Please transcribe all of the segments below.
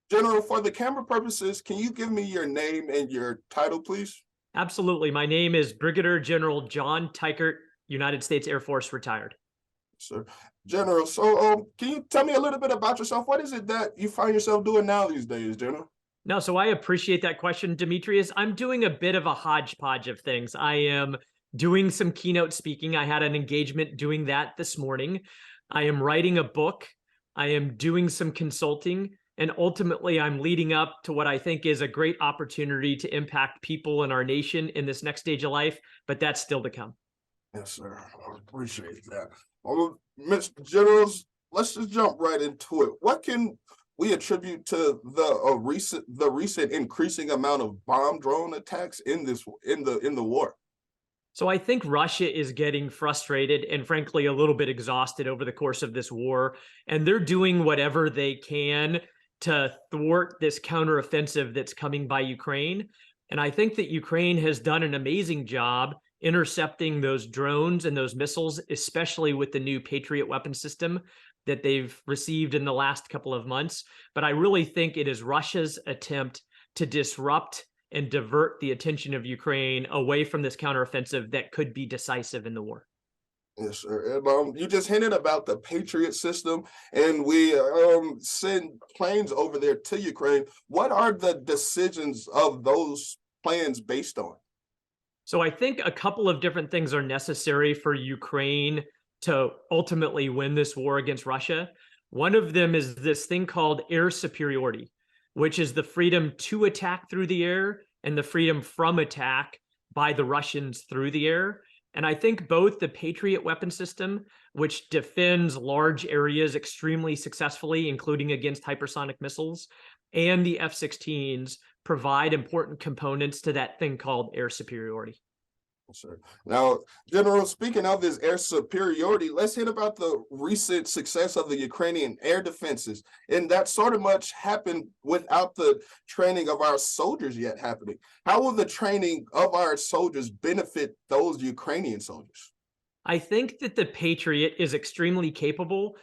General, for the camera purposes, can you give me your name and your title, please? Absolutely. My name is Brigadier General John Teichert, United States Air Force, retired. Sir. General, so can you tell me a little bit about yourself? What is it that you find yourself doing now these days, General? No, so I appreciate that question, Demetrius. I'm doing a bit of a hodgepodge of things. I am doing some keynote speaking. I had an engagement doing that this morning. I am writing a book. I am doing some consulting. And ultimately, I'm leading up to what I think is a great opportunity to impact people in our nation in this next stage of life, but that's still to come. Yes, sir. I appreciate that. Mr. Generals, let's just jump right into it. What can we attribute to the recent increasing amount of bomb drone attacks in the war? So I think Russia is getting frustrated and frankly a little bit exhausted over the course of this war, and they're doing whatever they can to thwart this counteroffensive that's coming by Ukraine. And I think that Ukraine has done an amazing job intercepting those drones and those missiles, especially with the new Patriot weapon system that they've received in the last couple of months. But I really think it is Russia's attempt to disrupt and divert the attention of Ukraine away from this counteroffensive that could be decisive in the war. Yes, sir. And, you just hinted about the Patriot system, and we send planes over there to Ukraine. What are the decisions of those plans based on? So I think a couple of different things are necessary for Ukraine to ultimately win this war against Russia. One of them is this thing called air superiority, which is the freedom to attack through the air and the freedom from attack by the Russians through the air. And I think both the Patriot weapon system, which defends large areas extremely successfully, including against hypersonic missiles, and the F-16s provide important components to that thing called air superiority. Sure. Now, General, speaking of this air superiority, let's hit about the recent success of the Ukrainian air defenses. And that sort of much happened without the training of our soldiers yet happening. How will the training of our soldiers benefit those Ukrainian soldiers? I think that the Patriot is extremely capable,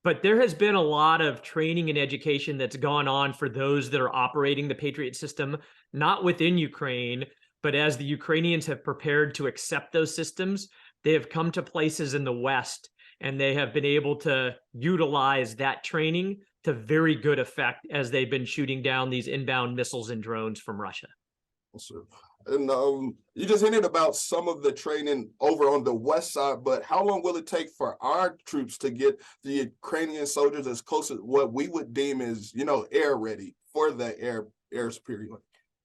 but there has been a lot of training and education that's gone on for those that are operating the Patriot system, not within Ukraine, but as the Ukrainians have prepared to accept those systems, they have come to places in the West and they have been able to utilize that training to very good effect as they've been shooting down these inbound missiles and drones from Russia. Sure. And you just hinted about some of the training over on the West side, but how long will it take for our troops to get the Ukrainian soldiers as close as what we would deem as, air ready for the air superiority?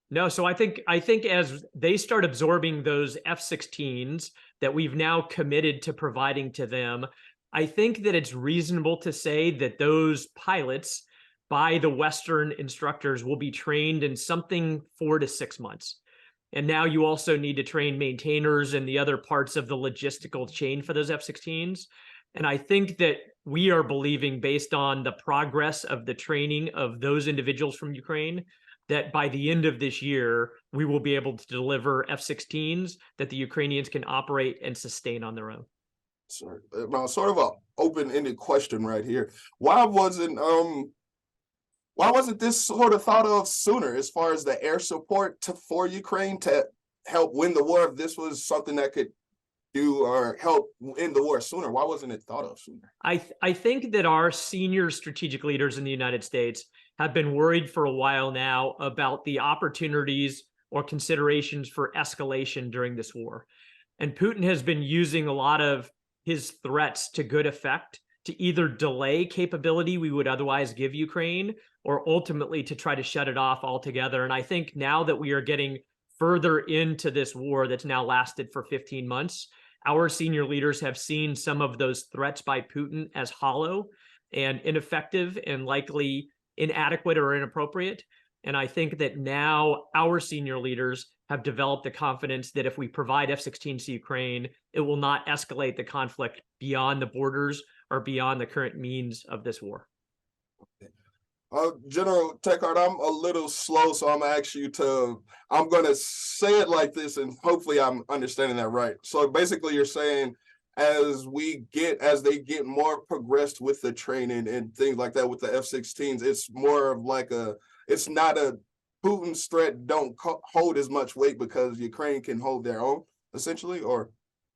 No, so I think as they start absorbing those F-16s that we've now committed to providing to them, I think that it's reasonable to say that those pilots by the Western instructors will be trained in something 4 to 6 months. And now you also need to train maintainers and the other parts of the logistical chain for those F-16s. And I think that we are believing, based on the progress of the training of those individuals from Ukraine, that by the end of this year, we will be able to deliver F-16s that the Ukrainians can operate and sustain on their own. Sorry, now sort of an open-ended question right here. Why wasn't this sort of thought of sooner as far as the air support for Ukraine to help win the war? If this was something that could do or help end the war sooner, why wasn't it thought of sooner? I think that our senior strategic leaders in the United States have been worried for a while now about the opportunities or considerations for escalation during this war. And Putin has been using a lot of his threats to good effect to either delay capability we would otherwise give Ukraine or ultimately to try to shut it off altogether. And I think now that we are getting further into this war that's now lasted for 15 months, our senior leaders have seen some of those threats by Putin as hollow and ineffective and likely inadequate or inappropriate. And I think that now our senior leaders have developed the confidence that if we provide F-16s to Ukraine, it will not escalate the conflict beyond the borders or beyond the current means of this war. General Teichert, I'm a little slow, so I'm going to say it like this, and hopefully I'm understanding that right. So basically you're saying as they get more progressed with the training and things like that with the F-16s, it's more of like it's not a Putin's threat don't hold as much weight because Ukraine can hold their own essentially, or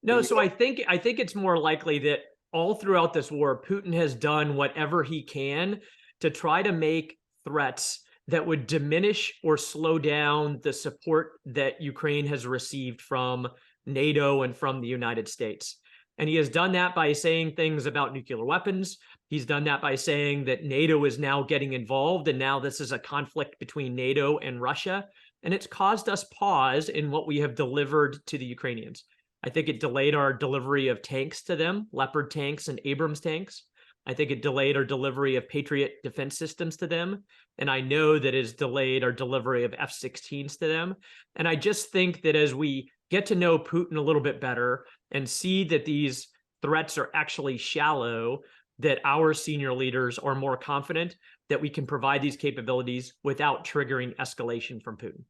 No, so I think it's more likely that all throughout this war, Putin has done whatever he can to try to make threats that would diminish or slow down the support that Ukraine has received from NATO and from the United States. And he has done that by saying things about nuclear weapons. He's done that by saying that NATO is now getting involved, and now this is a conflict between NATO and Russia. And it's caused us pause in what we have delivered to the Ukrainians. I think it delayed our delivery of tanks to them, Leopard tanks and Abrams tanks. I think it delayed our delivery of Patriot defense systems to them. And I know that it's delayed our delivery of F-16s to them. And I just think that as we get to know Putin a little bit better and see that these threats are actually shallow, that our senior leaders are more confident that we can provide these capabilities without triggering escalation from Putin.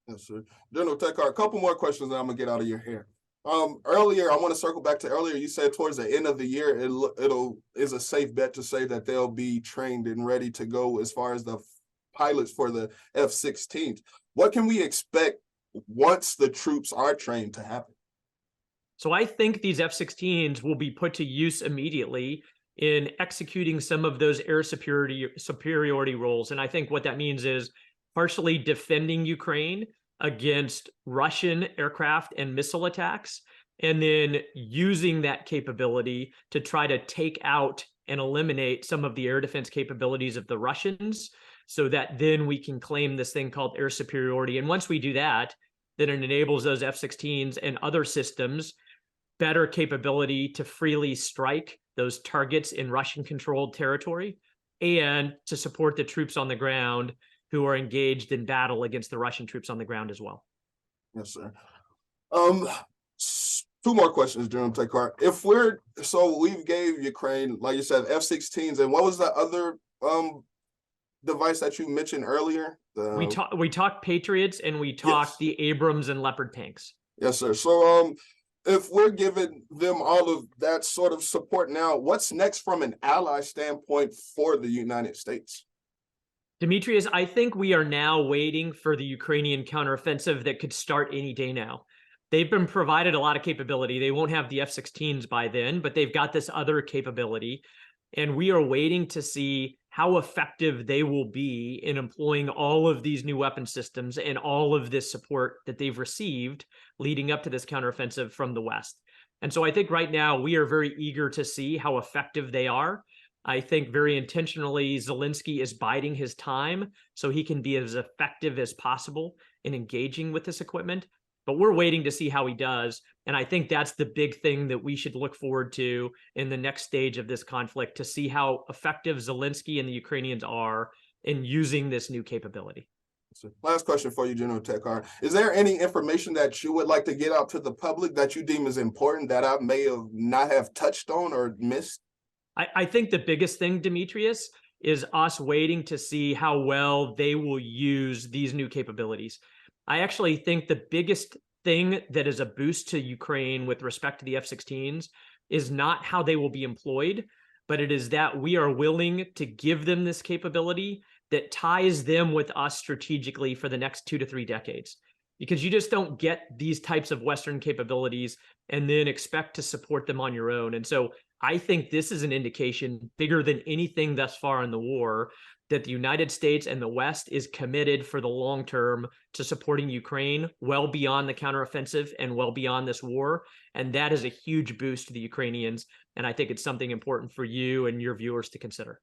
Yes, sir. General Teichert, a couple more questions that I'm gonna get out of your hair. Earlier, I want to circle back to earlier. You said towards the end of the year, it'll is a safe bet to say that they'll be trained and ready to go as far as the pilots for the F-16s. What can we expect once the troops are trained to happen? So I think these F-16s will be put to use immediately in executing some of those air superiority roles. And I think what that means is partially defending Ukraine against Russian aircraft and missile attacks, and then using that capability to try to take out and eliminate some of the air defense capabilities of the Russians, so that then we can claim this thing called air superiority. And once we do that, then it enables those F-16s and other systems better capability to freely strike those targets in Russian-controlled territory and to support the troops on the ground who are engaged in battle against the Russian troops on the ground as well. Yes, sir. Two more questions, General Teichert. We've gave Ukraine, like you said, F-16s, and what was the other device that you mentioned earlier? We talked Patriots and we talked the Abrams and Leopard tanks. Yes, sir. So if we're giving them all of that sort of support now, what's next from an ally standpoint for the United States? Demetrius, I think we are now waiting for the Ukrainian counteroffensive that could start any day now. They've been provided a lot of capability. They won't have the F-16s by then, but they've got this other capability. And we are waiting to see how effective they will be in employing all of these new weapon systems and all of this support that they've received leading up to this counteroffensive from the West. And so I think right now we are very eager to see how effective they are. I think very intentionally Zelensky is biding his time so he can be as effective as possible in engaging with this equipment. But we're waiting to see how he does. And I think that's the big thing that we should look forward to in the next stage of this conflict, to see how effective Zelensky and the Ukrainians are in using this new capability. So last question for you, General Teichert. Is there any information that you would like to get out to the public that you deem is important that I may have not have touched on or missed? I think the biggest thing, Demetrius, is us waiting to see how well they will use these new capabilities. I actually think the biggest thing that is a boost to Ukraine with respect to the F-16s is not how they will be employed, but it is that we are willing to give them this capability that ties them with us strategically for the next 2 to 3 decades. Because you just don't get these types of Western capabilities and then expect to support them on your own. And so I think this is an indication bigger than anything thus far in the war that the United States and the West is committed for the long term to supporting Ukraine well beyond the counteroffensive and well beyond this war. And that is a huge boost to the Ukrainians. And I think it's something important for you and your viewers to consider.